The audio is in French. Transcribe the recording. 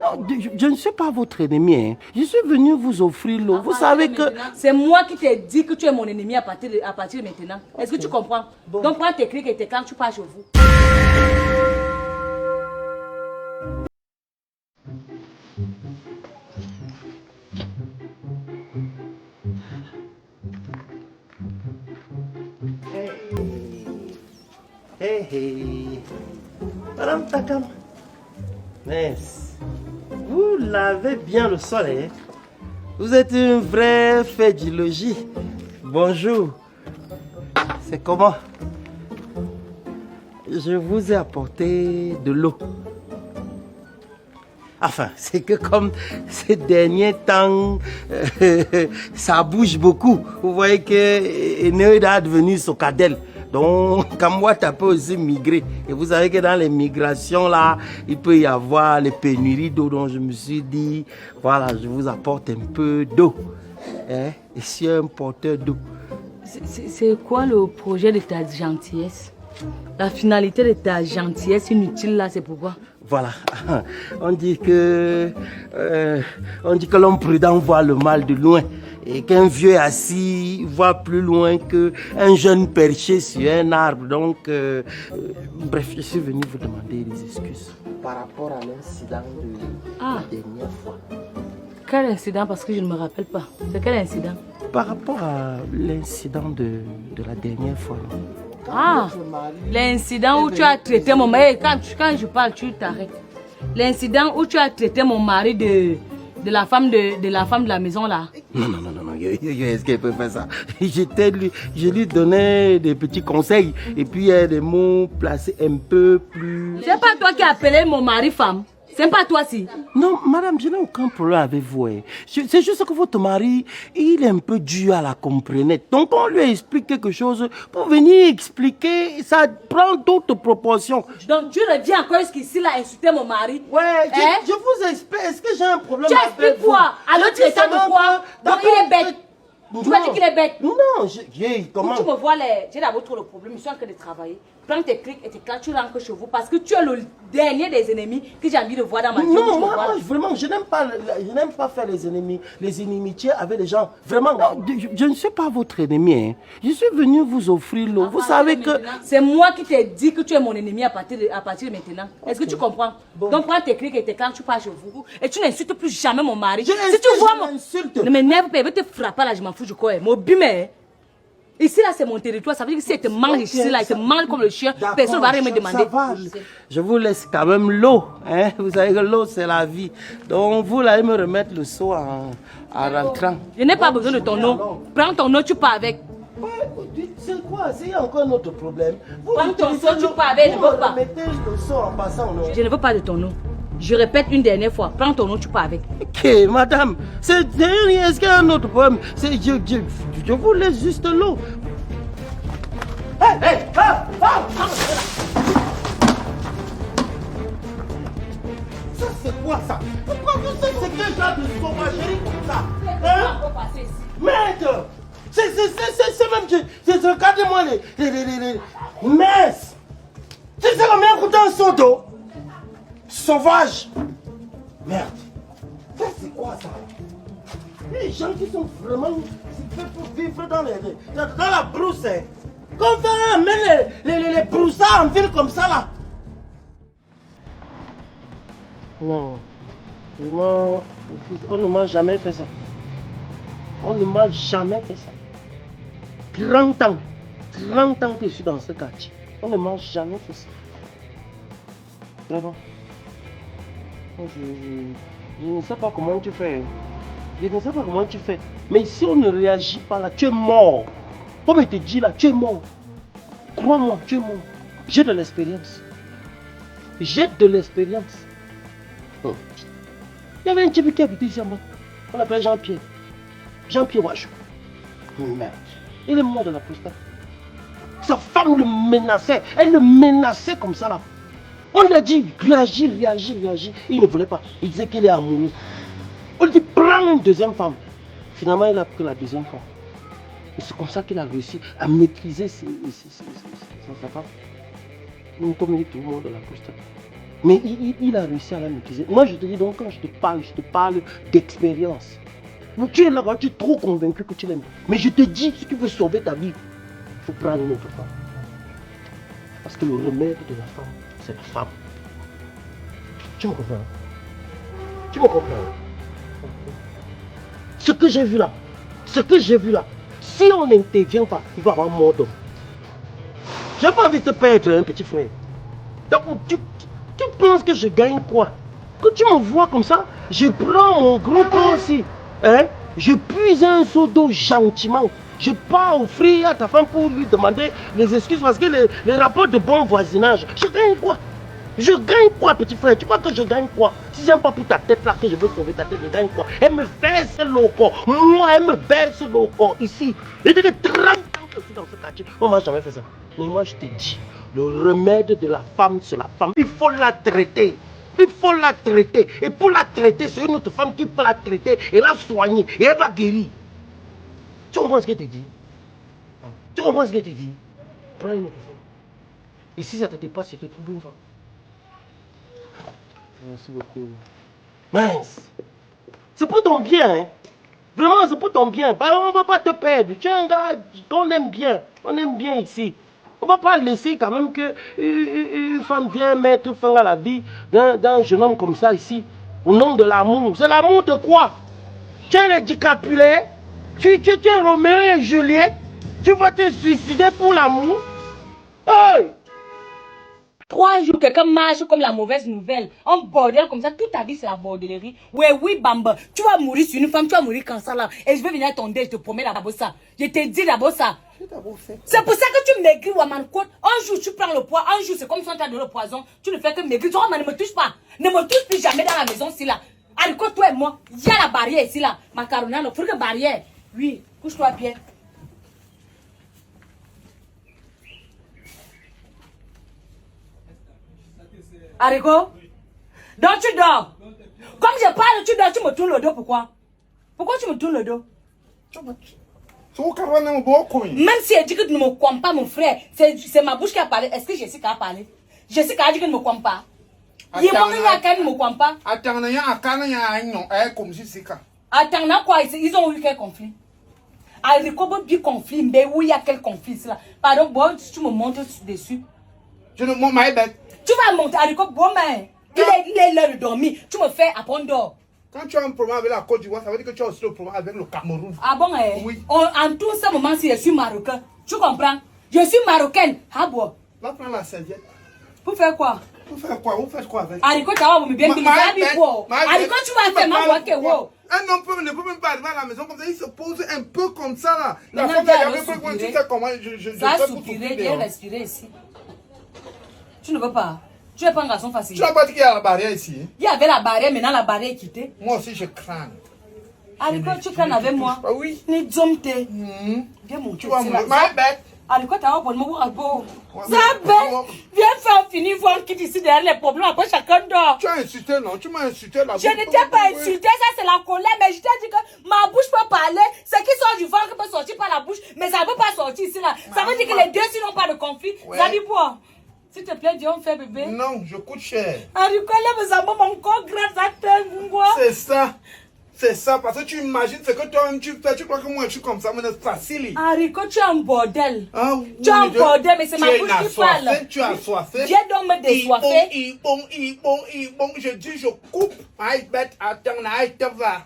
Non, je ne suis pas votre ennemi. Hein. Je suis venu vous offrir l'eau. Vous savez que... C'est moi qui t'ai dit que tu es mon ennemi à partir de maintenant. Est-ce que tu comprends? Bon. Donc prends tes clics et tes cartes, tu pars chez vous. Hey. Madame Takam. Merci. Vous lavez bien le sol, hein? Vous êtes une vraie fée du logis. Bonjour. C'est comment? Je vous ai apporté de l'eau. Enfin, c'est que comme ces derniers temps, ça bouge beaucoup. Vous voyez que Eneoida est devenu Sokadel. Donc, Kamwata peut aussi migrer. Et vous savez que dans les migrations, là, il peut y avoir les pénuries d'eau. Donc, je me suis dit, voilà, je vous apporte un peu d'eau. Hein? Et je suis un porteur d'eau. C'est quoi le projet de ta gentillesse? La finalité de ta gentillesse inutile, là, c'est pourquoi? Voilà. On dit que l'homme prudent voit le mal de loin. Et qu'un vieux assis voit plus loin qu'un jeune perché sur un arbre. Donc, bref, je suis venu vous demander des excuses par rapport à l'incident de la dernière fois. Quel incident? Parce que je ne me rappelle pas. C'est quel incident? Par rapport à l'incident de la dernière fois. Ah, l'incident où tu as traité mon mari. Quand je parle, tu t'arrêtes. L'incident où tu as traité mon mari de la femme de la maison là. Non. Est-ce qu'elle peut faire ça? Je lui donnais des petits conseils et puis des mots placés un peu plus... C'est pas toi qui as appelé mon mari femme? C'est pas toi si? Non, madame, je n'ai aucun problème avec vous. Hein. C'est juste que votre mari, il est un peu dur à la comprenette. Donc, on lui explique quelque chose pour venir expliquer, ça prend d'autres proportions. Donc, tu reviens encore jusqu'ici là insulter mon mari? Ouais, je vous explique. Est-ce que j'ai un problème avec vous? Tu expliques quoi? Alors, tu étais de quoi? Donc, il est bête. Tu m'as dit qu'il est bête. Non, comment? Quand tu me vois, j'ai d'abord trop le problème, je suis en train de travailler. Prends tes clics et tes cartes, tu rentres chez vous parce que tu es le dernier des ennemis que j'ai envie de voir dans ma vie. Non, moi, vraiment, je n'aime pas faire les inimitiés avec les gens. Vraiment, je ne suis pas votre ennemi. Hein. Je suis venu vous offrir l'eau. Vous savez que... C'est moi qui t'ai dit que tu es mon ennemi à partir de maintenant. Est-ce que tu comprends? Bon. Donc prends tes clics et tes cartes, tu pars chez vous. Et tu n'insultes plus jamais mon mari. Si tu vois mon... Ne m'énerve pas, il va te frapper là, je m'en fous du quoi. Mon bimé. Ici, là, c'est mon territoire. Ça veut dire que si elle te mange ici, là, elle te mange comme le chien, personne ne va rien me demander. Je vous laisse quand même l'eau. Hein? Vous savez que l'eau, c'est la vie. Donc, vous allez me remettre le seau en rentrant. Je n'ai pas besoin de ton eau. Prends ton eau, tu pars avec. C'est quoi? C'est encore un autre problème. Prends ton seau, tu pars avec. Je ne veux pas. Mettez le seau en passant, non? Je ne veux pas de ton eau. Je répète une dernière fois, prends ton eau, tu pars avec. Ok, madame, est-ce qu'il y a un autre problème? Je vous laisse juste l'eau. Hey, ça c'est quoi ça? Pourquoi vous êtes quel genre de sauvagerie comme ça? Merde! C'est même... Regardez-moi les messes! Tu sais combien coûte un seau d'eau? Sauvage! Merde! Ça c'est quoi ça? Les gens qui sont vraiment faits pour vivre dans la brousse. Hein. Qu'on va amener les broussards en ville comme ça là? Non. Vraiment, on ne m'a jamais fait ça. On ne m'a jamais fait ça. 30 ans que je suis dans ce quartier. On ne m'a jamais fait ça. Vraiment. Je ne sais pas comment tu fais. Je ne sais pas comment tu fais. Mais si on ne réagit pas là, tu es mort. Comme il te dit là, tu es mort. Crois-moi, tu es mort. J'ai de l'expérience. J'ai de l'expérience. Il y avait un type qui habitait ici en bas. On l'appelle Jean-Pierre. Jean-Pierre Wachou. Merde. Il est mort de la prostate. Sa femme le menaçait. Elle le menaçait comme ça là. On lui a dit réagis. Il ne voulait pas. Il disait qu'il est amoureux. On lui dit prends une deuxième femme. Finalement, il a pris la deuxième femme. Et c'est comme ça qu'il a réussi à maîtriser sa femme. Comme il est tout le monde de la prostate. Mais il a réussi à la maîtriser. Moi, je te dis donc, quand je te parle d'expérience. Tu es là-bas, tu es trop convaincu que tu l'aimes. Mais je te dis, si tu veux sauver ta vie, il faut prendre une autre femme. Parce que le remède de la femme, c'est la femme. Tu me comprends? Tu me comprends? Ce que j'ai vu là, si on n'intervient pas, il va y avoir mort d'homme. Je n'ai pas envie de te perdre, un petit frère. Donc, tu penses que je gagne quoi? Quand tu me vois comme ça, je prends mon gros pot aussi. Hein? Je puise un seau d'eau gentiment. Je pars offrir à ta femme pour lui demander les excuses parce que les rapports de bon voisinage, je gagne quoi? Je gagne quoi, petit frère? Tu crois que je gagne quoi? Si c'est pas pour ta tête là que je veux sauver ta tête, je gagne quoi? Elle me verse le corps. Moi, elle me verse le corps ici. Et depuis 30 ans que je suis dans ce quartier, on m'a jamais fait ça. Mais moi, je te dis, le remède de la femme, c'est la femme. Il faut la traiter. Il faut la traiter. Et pour la traiter, c'est une autre femme qui peut la traiter et la soigner. Et elle va guérir. Tu comprends ce qu'elle te dit? Tu comprends ce qu'elle te dit? Prends une autre femme. Et si ça te dépasse, c'est te trouve une femme. Merci beaucoup. Mince. C'est pour ton bien, hein. Vraiment, c'est pour ton bien. On ne va pas te perdre. Tu es un gars qu'on aime bien. On aime bien ici. On ne va pas laisser quand même qu'une femme vienne mettre fin à la vie d'un jeune homme comme ça ici. Au nom de l'amour. C'est l'amour de quoi? Tu es un décapulé. Tu es Roméo et Juliette. Tu vas te suicider pour l'amour. Hey! 3 jours, quelqu'un marche comme la mauvaise nouvelle. Un bordel comme ça, toute ta vie c'est la bordellerie. Ouais, oui, Bamba. Tu vas mourir sur une femme, tu vas mourir comme ça là. Et je vais venir à ton dé, je te promets d'abord ça. Je te dis d'abord ça. C'est pour ça que tu maigris, Waman Côte. Un jour tu prends le poids, un jour c'est comme si on t'a donné le poison. Tu ne fais que maigrir. Tu vois, ne me touche pas. Ne me touche plus jamais dans la maison ici là. Haricot, toi et moi, il y a la barrière ici là. Macarona, il faut que barrière. Oui, couche-toi bien. Haricot, donc tu dors. Comme je parle, tu dors, tu me tournes le dos, pourquoi? Pourquoi tu me tournes le dos? Même si elle dit que tu ne me comprends pas, mon frère, c'est ma bouche qui a parlé. Est-ce que Jessica a parlé? Jessica a dit qu'elle ne me comprend pas. Il y a ne me comprend pas. Attends, quoi? Ils ont eu quel conflit? Haricot, du conflit, mais où il y a quel conflit là? Pardon, bon, tu me montres dessus. Je ne monte ma bête. Tu vas monter à l'école, bon, mais il est l'heure de dormir. Tu me fais apprendre d'or. Quand tu as un problème avec la Côte d'Ivoire, ça veut dire que tu as aussi le problème avec le Cameroun. Ah bon, eh? Oui. En tout ce moment-ci, je suis marocain. Tu comprends? Je suis marocaine. Ah bon? Va prendre la serviette. Pour faire quoi? Pour faire quoi? Vous faites quoi avec? Haricot, tu vas bien Haricot, tu vas faire ma voix que wow. Un homme ne peut même pas arriver à la maison comme ça. Il se pose un peu comme ça là. La Maintenant, femme, il y avait pas tu sais comment je ça a soupiré, viens respirer ici. Tu ne veux pas? Tu n'es pas un garçon facile. Tu n'as pas dit qu'il y a la barrière ici? Il y avait la barrière, maintenant la barrière est quittée. Moi aussi, je crains. Haricot, tu crains avec moi? Oui. Ni dzomte. Viens mon Tu vas mourir. Ma bête. Haricot, tu vas pour me voir. Ça bête. Viens faire finir voir qui ici derrière les problèmes. Après, chacun dort. Tu as insulté, non? Tu m'as insulté là. Je ne t'ai pas insulté, ça c'est la colère. Mais je t'ai dit que ma bouche peut parler. Ce qui sort du ventre peut sortir par la bouche. Mais ça ne peut pas sortir ici là. Ça veut dire que les deux s'ils n'ont pas de conflit. Ça dit quoi? S'il te plaît, Dieu, on fait bébé. Non, je coûte cher. Haricot, là, mais ça m'a encore grâce à toi. C'est ça. C'est ça, parce que tu imagines ce que toi-même tu fais. Tu crois que moi je suis comme ça, mais c'est facile. Haricot, tu es un bordel. Ah, oui, tu es un bordel, mais c'est ma bouche qui parle. Tu as soifé. Viens donc me désoiffer. Je dis, je coupe. Attends, va.